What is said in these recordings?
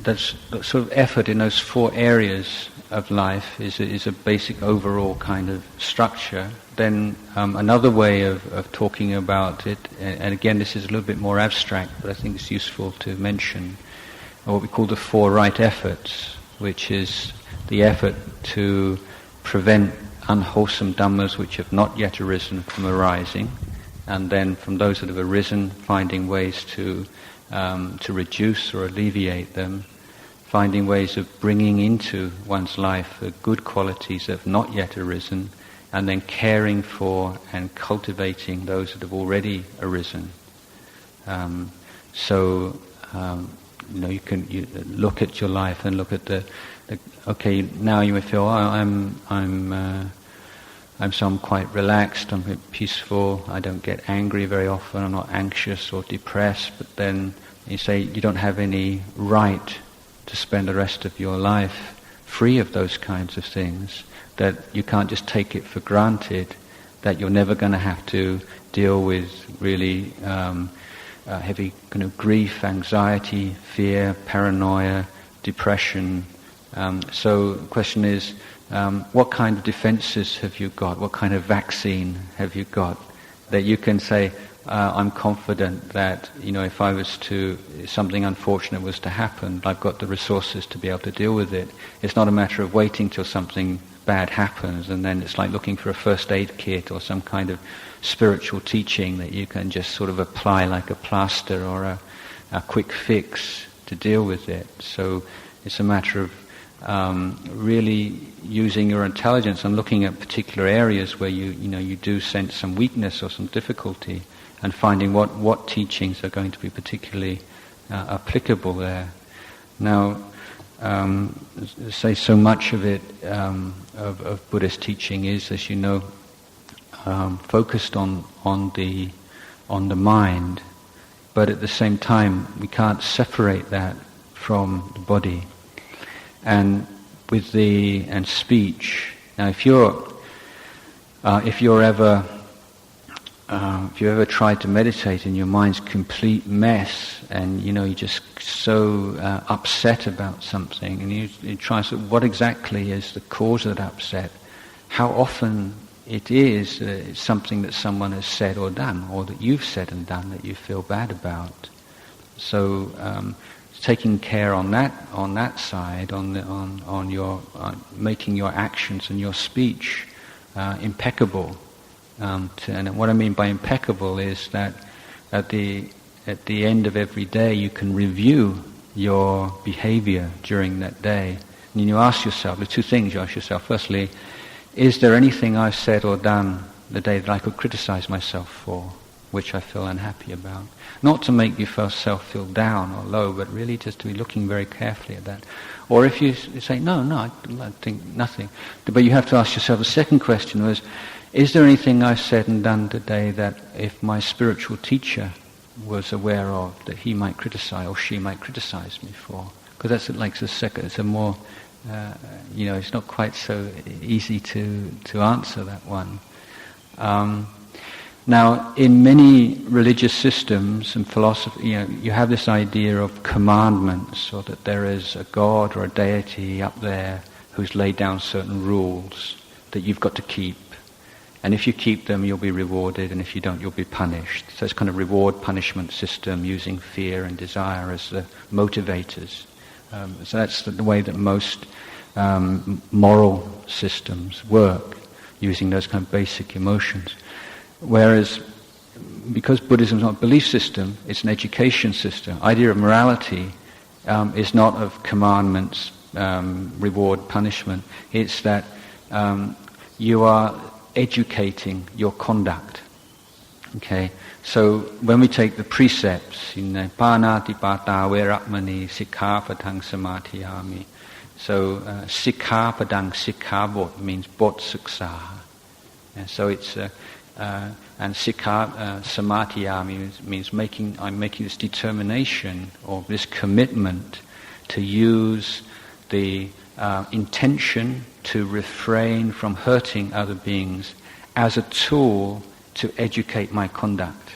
that's the sort of effort in those 4 areas of life is a basic overall kind of structure. Then another way of talking about it, and again this is a little bit more abstract, but I think it's useful to mention, what we call the 4 right efforts, which is the effort to prevent unwholesome dhammas which have not yet arisen from arising, and then from those that have arisen, finding ways to reduce or alleviate them, finding ways of bringing into one's life the good qualities that have not yet arisen, and then caring for and cultivating those that have already arisen. You can look at your life and look at the okay, now you may feel, I'm quite relaxed, I'm quite peaceful, I don't get angry very often, I'm not anxious or depressed, but then you say you don't have any right to spend the rest of your life free of those kinds of things, that you can't just take it for granted, that you're never going to have to deal with really heavy kind of grief, anxiety, fear, paranoia, depression. So the question is, what kind of defenses have you got? What kind of vaccine have you got that you can say, I'm confident that, if something unfortunate was to happen, I've got the resources to be able to deal with it. It's not a matter of waiting till something bad happens and then it's like looking for a first aid kit or some kind of spiritual teaching that you can just sort of apply like a plaster or a quick fix to deal with it. So it's a matter of really using your intelligence and looking at particular areas where you do sense some weakness or some difficulty, and finding what teachings are going to be particularly applicable there. Now, say so much of it of Buddhist teaching is, as you know, focused on the mind, but at the same time we can't separate that from the body. And with and speech. Now, if you ever tried to meditate and your mind's complete mess, and you're just so upset about something, and you try to, what exactly is the cause of that upset? How often it is it's something that someone has said or done, or that you've said and done that you feel bad about. So taking care on that side, on your making your actions and your speech impeccable. And what I mean by impeccable is that at the end of every day you can review your behavior during that day, and you ask yourself, the 2 things you ask yourself. Firstly, is there anything I've said or done the day that I could criticize myself for, which I feel unhappy about? Not to make yourself feel down or low, but really just to be looking very carefully at that. Or if you say, no, I think nothing. But you have to ask yourself, the second question was, is there anything I've said and done today that if my spiritual teacher was aware of, that he might criticize or she might criticize me for? Because that's like the second, it's a more, it's not quite so easy to answer that one. Now, in many religious systems and philosophy, you have this idea of commandments, or that there is a God or a deity up there who's laid down certain rules that you've got to keep. And if you keep them, you'll be rewarded, and if you don't, you'll be punished. So it's kind of reward-punishment system, using fear and desire as the motivators. So that's the way that most moral systems work, using those kind of basic emotions. Whereas, because Buddhism is not a belief system, it's an education system. Idea of morality is not of commandments, reward, punishment. It's that you are educating your conduct. Okay, so when we take the precepts, Panatipata Veramani Sikkhapadang Samadhiyami. So Sikkhapadang, Sikkhabot means bot suksa. So it's and Sikkha Samadhiyami means I'm making this determination or this commitment to use the intention to refrain from hurting other beings as a tool to educate my conduct.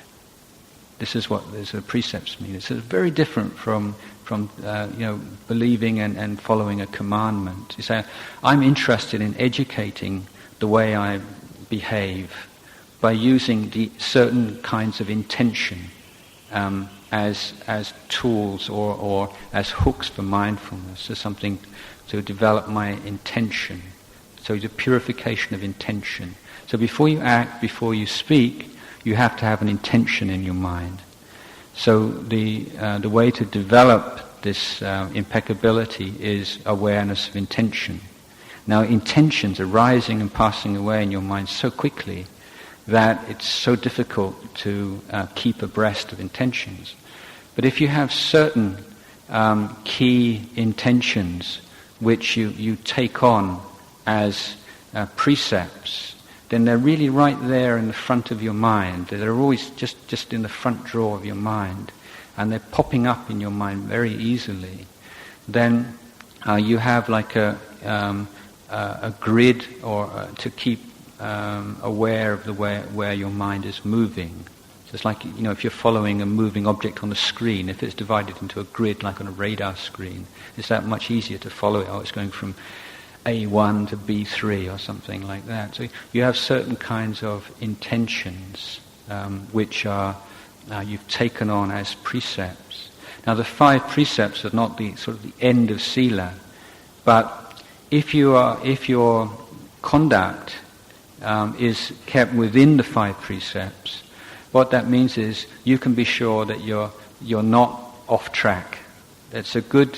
This is what the precepts mean. It's very different from believing and following a commandment. You say, I'm interested in educating the way I behave by using the certain kinds of intention as tools or as hooks for mindfulness, so something to develop my intention. So the purification of intention. So before you act, before you speak, you have to have an intention in your mind. So the way to develop this impeccability is awareness of intention. Now intentions are rising and passing away in your mind so quickly that it's so difficult to keep abreast of intentions. But if you have certain key intentions which you take on as precepts, then they're really right there in the front of your mind. They're always just in the front drawer of your mind, and they're popping up in your mind very easily. Then you have like a grid or to keep aware of the where your mind is moving. So it's like, if you're following a moving object on a screen, if it's divided into a grid like on a radar screen, it's that much easier to follow it. It's going from A1 to B3 or something like that. So you have certain kinds of intentions which are you've taken on as precepts. Now the 5 precepts are not the sort of the end of sila, but if your conduct is kept within the 5 precepts, what that means is you can be sure that you're not off track. That's a good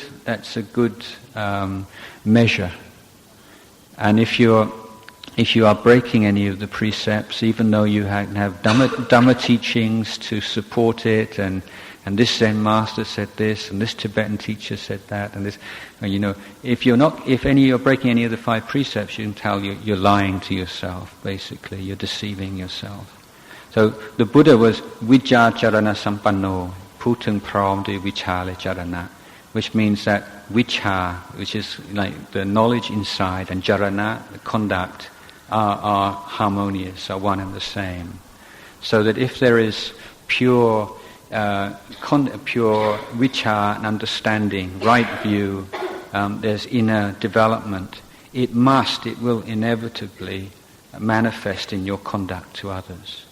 measure. And if you are breaking any of the precepts, even though you have Dhamma teachings to support it, and this Zen master said this, and this Tibetan teacher said that, and this, if you're breaking any of the 5 precepts, you can tell you're lying to yourself. Basically, you're deceiving yourself. So the Buddha was Vijjacharana Sampanno, Putung Pram de Vichale Charana, which means that Vichar, which is like the knowledge inside, and Charana, the conduct, are harmonious, are one and the same. So that if there is pure vichar and understanding, right view, there's inner development, it will inevitably manifest in your conduct to others.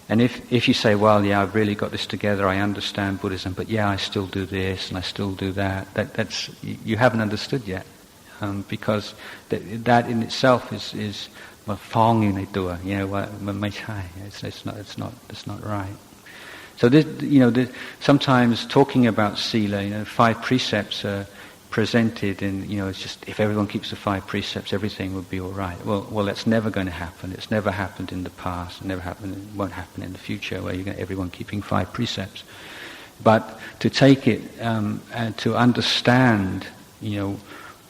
And if you say, well, yeah, I've really got this together, I understand Buddhism, but yeah, I still do this and I still do that's you haven't understood yet, because that in itself is it's not right. So this, sometimes talking about sila, 5 precepts are presented in, it's just if everyone keeps the 5 precepts, everything would be all right. Well, that's never going to happen. It's never happened in the past. It won't happen in the future, where you get everyone keeping 5 precepts. But to take it and to understand,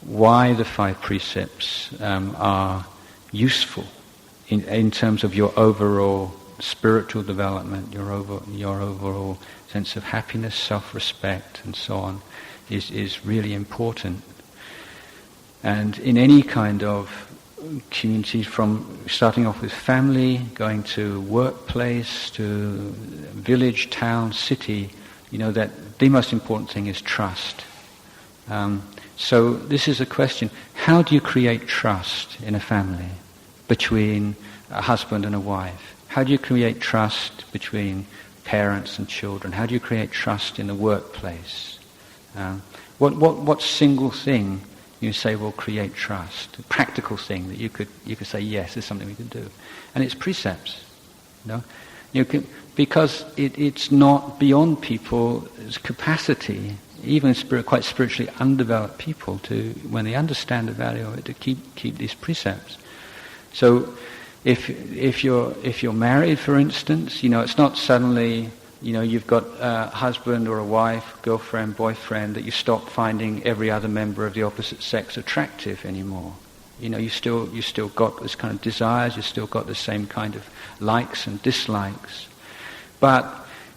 why the 5 precepts are useful in terms of your overall spiritual development, your overall sense of happiness, self-respect, and so on, is really important. And in any kind of community, from starting off with family, going to workplace, to village, town, city, that the most important thing is trust. So this is a question: how do you create trust in a family between a husband and a wife? How do you create trust between parents and children? How do you create trust in the workplace? What single thing you say will create trust? A practical thing that you could say, yes, there's something we can do, and it's precepts. Because it's not beyond people's capacity, even quite spiritually undeveloped people, to, when they understand the value of it, to keep these precepts. So if you're married, for instance, it's not suddenly you've got a husband or a wife, girlfriend, boyfriend, that you stop finding every other member of the opposite sex attractive anymore. You still got this kind of desires, you still got the same kind of likes and dislikes.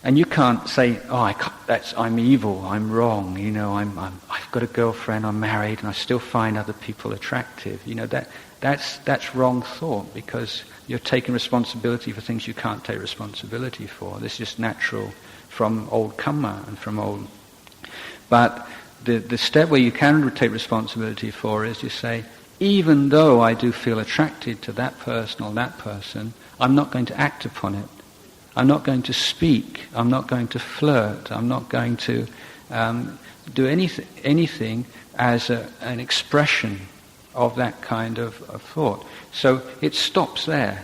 And you can't say, I'm evil, I'm wrong, I've I've got a girlfriend, I'm married, and I still find other people attractive. That's wrong thought, because you're taking responsibility for things you can't take responsibility for. This is just natural from old karma and from old. But the step where you can take responsibility for is you say, even though I do feel attracted to that person or that person, I'm not going to act upon it. I'm not going to speak. I'm not going to flirt. I'm not going to do anything as an expression of that kind of thought. So it stops there.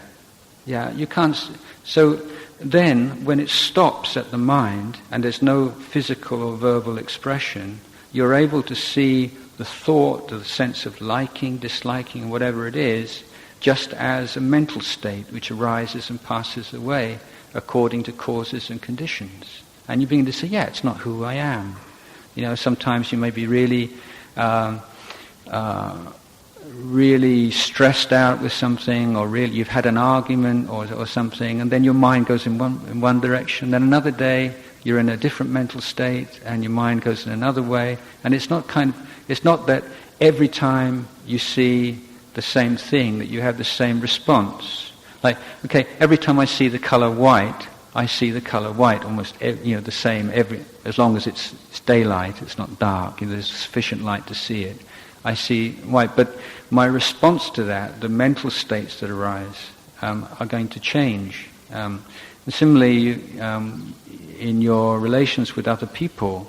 Yeah, you can't. So then, when it stops at the mind and there's no physical or verbal expression, you're able to see the thought, or the sense of liking, disliking, whatever it is, just as a mental state which arises and passes away according to causes and conditions. And you begin to say, yeah, it's not who I am. Sometimes you may be really really stressed out with something, or really you've had an argument or something, and then your mind goes in one direction. Then another day you're in a different mental state, and your mind goes in another way. And it's not that every time you see the same thing that you have the same response. Like, okay, every time I see the color white, I see the color white almost the same as long as it's daylight, it's not dark. There's sufficient light to see it. I see white, but my response to that, the mental states that arise, are going to change. Similarly, in your relations with other people,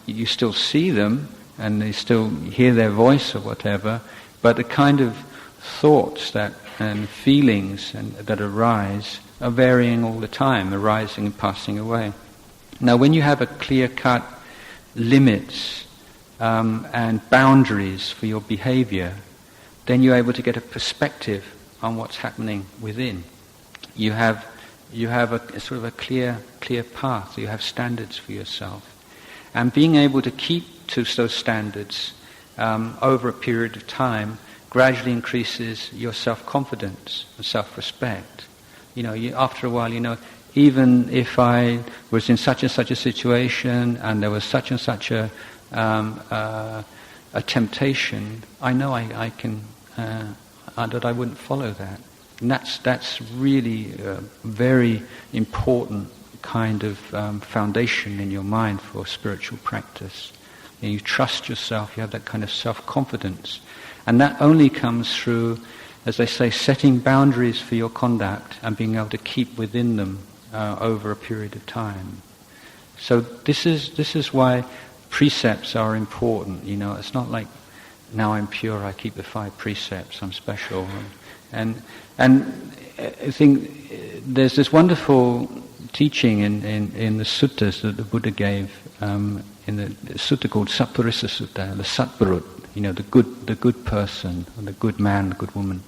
you still see them and they still hear their voice or whatever, but the kind of thoughts and feelings that arise are varying all the time, arising and passing away. Now, when you have a clear-cut limits and boundaries for your behavior, then you're able to get a perspective on what's happening within. You have a sort of a clear path. You have standards for yourself, and being able to keep to those standards over a period of time gradually increases your self-confidence and self-respect. After a while, even if I was in such and such a situation and there was such and such a temptation, I know I can that I wouldn't follow that. And that's really a very important kind of foundation in your mind for spiritual practice. You trust yourself, you have that kind of self-confidence. And that only comes through, as they say, setting boundaries for your conduct and being able to keep within them over a period of time. So this is why precepts are important. It's not like, now I'm pure, I keep the 5 precepts, I'm special. And I think there's this wonderful teaching in the suttas that the Buddha gave, in the sutta called Sappurisa Sutta, the Satpurut, the good person, or the good man, the good woman.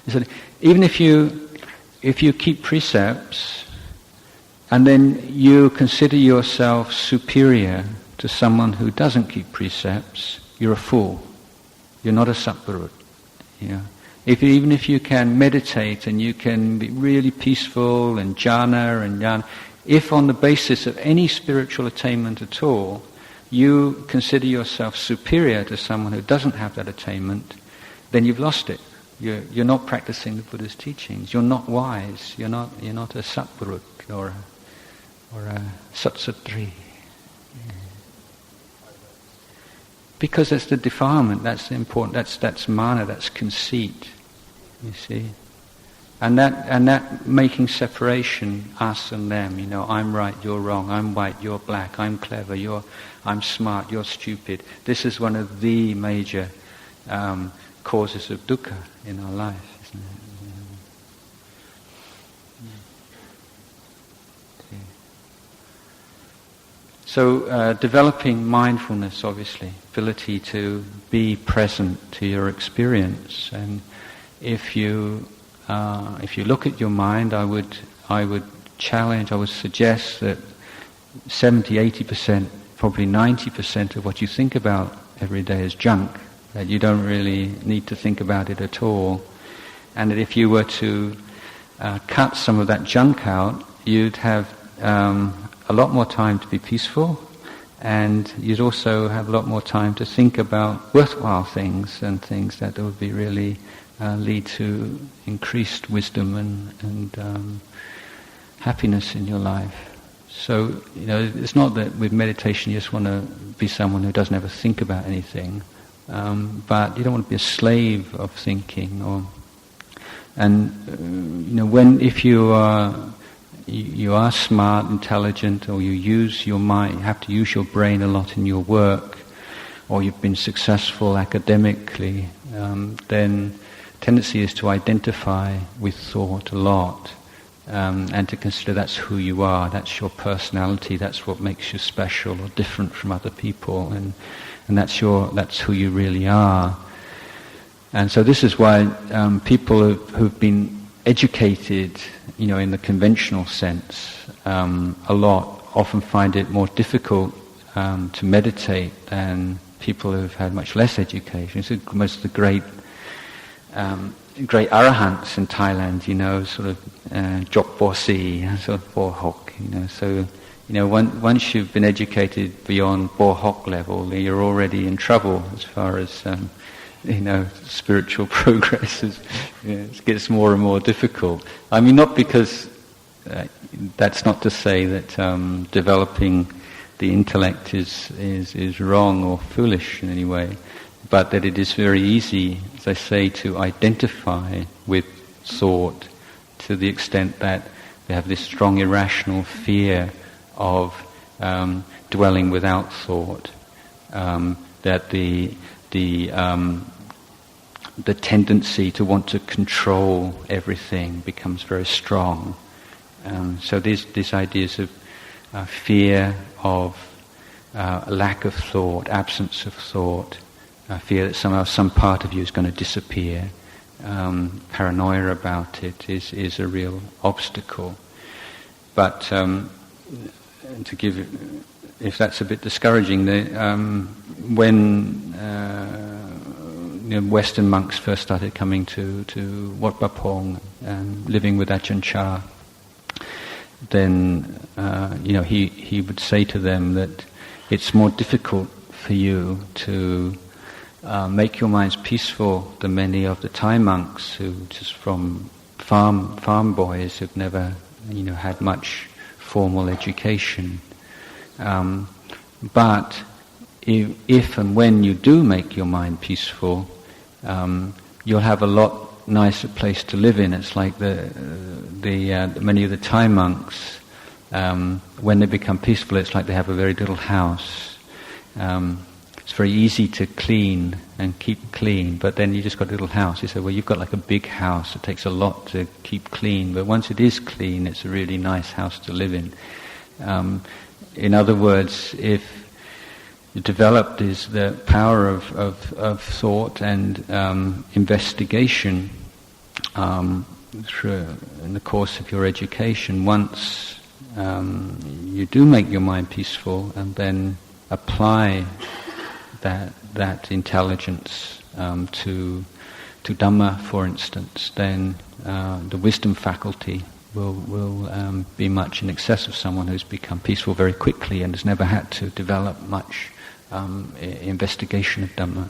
He said, even if you keep precepts, and then you consider yourself superior to someone who doesn't keep precepts, you're a fool. You're not a Satpurut. Even if you can meditate and you can be really peaceful and jhana, if on the basis of any spiritual attainment at all, you consider yourself superior to someone who doesn't have that attainment, then you've lost it. You're not practicing the Buddha's teachings. You're not wise. You're not a Satpurut or a Satsatri. Because that's the defilement, that's the important, that's mana, that's conceit, you see. And that making separation, us and them, I'm right, you're wrong, I'm white, you're black, I'm clever, I'm smart, you're stupid. This is one of the major causes of dukkha in our life, isn't it? So developing mindfulness, obviously, ability to be present to your experience, and if you look at your mind, I would suggest that 70-80%, probably 90% of what you think about every day is junk, that you don't really need to think about it at all, and that if you were to cut some of that junk out, you'd have a lot more time to be peaceful and you'd also have a lot more time to think about worthwhile things and things that would be really lead to increased wisdom and happiness in your life. So, it's not that with meditation you just want to be someone who doesn't ever think about anything, but you don't want to be a slave of thinking. If you are smart, intelligent, or you use your mind, you have to use your brain a lot in your work, or you've been successful academically, then tendency is to identify with thought a lot, and to consider that's who you are, that's your personality, that's what makes you special or different from other people, and that's who you really are. And so this is why people who've been educated, in the conventional sense, a lot often find it more difficult to meditate than people who've had much less education. So most of the great arahants in Thailand, sort of Jok Bo Si, sort of Bo Hok, So, once you've been educated beyond Bo Hok level, you're already in trouble as far as spiritual progress it gets more and more difficult. I mean, not because that's not to say that developing the intellect is wrong or foolish in any way, but that it is very easy, as I say, to identify with thought to the extent that we have this strong irrational fear of dwelling without thought, that the tendency to want to control everything becomes very strong. So these ideas of fear of lack of thought, absence of thought, fear that somehow some part of you is going to disappear, paranoia about it is a real obstacle. But to give, if that's a bit discouraging, when Western monks first started coming to Wat Bapong and living with Ajahn Chah, then he would say to them that it's more difficult for you to make your minds peaceful than many of the Thai monks who just from farm boys who've never had much formal education. But if and when you do make your mind peaceful, you'll have a lot nicer place to live in. It's like many of the Thai monks, when they become peaceful, it's like they have a very little house. It's very easy to clean and keep clean, but then you just got a little house. You say, well, you've got like a big house. It takes a lot to keep clean, but once it is clean, it's a really nice house to live in. In other words, if developed is the power of thought and investigation through in the course of your education. Once you do make your mind peaceful and then apply that intelligence to Dhamma, for instance, then the wisdom faculty will be much in excess of someone who's become peaceful very quickly and has never had to develop much investigation of Dhamma.